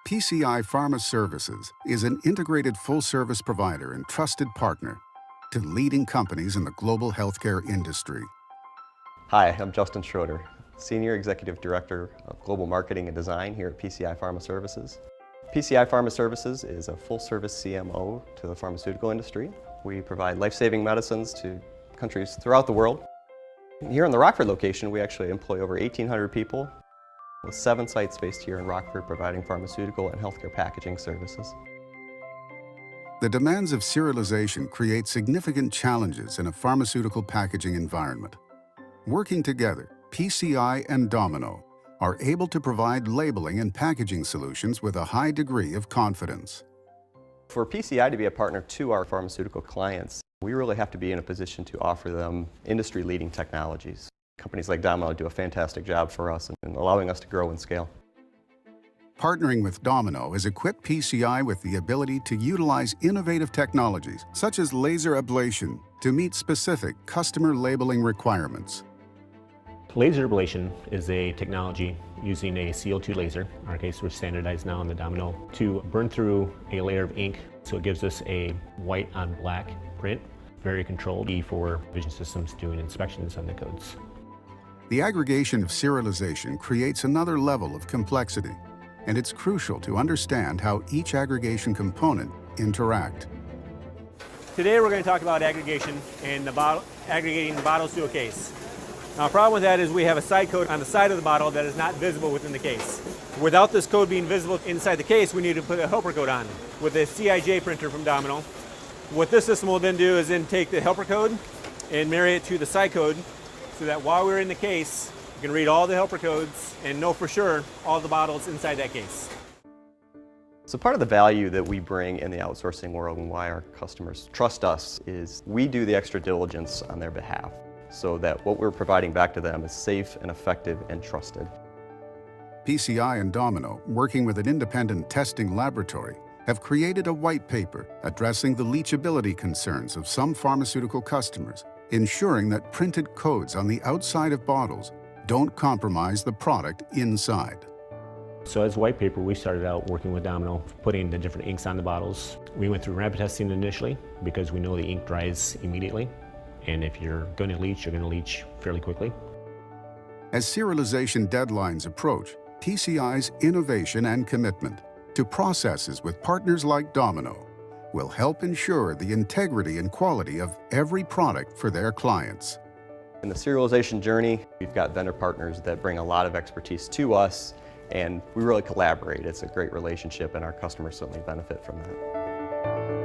PCI Pharma Services is an integrated full-service provider and trusted partner to leading companies in the global healthcare industry. Hi, I'm Justin Schroeder, Senior Executive Director of Global Marketing and Design here at PCI Pharma Services. PCI Pharma Services is a full-service CMO to the pharmaceutical industry. We provide life-saving medicines to countries throughout the world. Here in the Rockford location, we actually employ over 1,800 people, with 7 sites based here in Rockford providing pharmaceutical and healthcare packaging services. The demands of serialization create significant challenges in a pharmaceutical packaging environment. Working together, PCI and Domino are able to provide labeling and packaging solutions with a high degree of confidence. For PCI to be a partner to our pharmaceutical clients, we really have to be in a position to offer them industry-leading technologies. Companies like Domino do a fantastic job for us in allowing us to grow and scale. Partnering with Domino has equipped PCI with the ability to utilize innovative technologies, such as laser ablation, to meet specific customer labeling requirements. Laser ablation is a technology using a CO2 laser, in our case we're standardized now on the Domino, to burn through a layer of ink, so it gives us a white on black print, very controlled for vision systems doing inspections on the codes. The aggregation of serialization creates another level of complexity, and it's crucial to understand how each aggregation component interact. Today we're going to talk about aggregation and aggregating the bottles to a case. Now, the problem with that is we have a side code on the side of the bottle that is not visible within the case. Without this code being visible inside the case, we need to put a helper code on with a CIJ printer from Domino. What this system will then do is then take the helper code and marry it to the side code so that while we're in the case, we can read all the helper codes and know for sure all the bottles inside that case. So part of the value that we bring in the outsourcing world and why our customers trust us is we do the extra diligence on their behalf so that what we're providing back to them is safe and effective and trusted. PCI and Domino, working with an independent testing laboratory, have created a white paper addressing the leachability concerns of some pharmaceutical customers, ensuring that printed codes on the outside of bottles don't compromise the product inside. So as white paper, we started out working with Domino, putting the different inks on the bottles. We went through rapid testing initially because we know the ink dries immediately. And if you're going to leach, you're going to leach fairly quickly. As serialization deadlines approach, PCI's innovation and commitment to processes with partners like Domino will help ensure the integrity and quality of every product for their clients. In the serialization journey, we've got vendor partners that bring a lot of expertise to us, and we really collaborate. It's a great relationship, and our customers certainly benefit from that.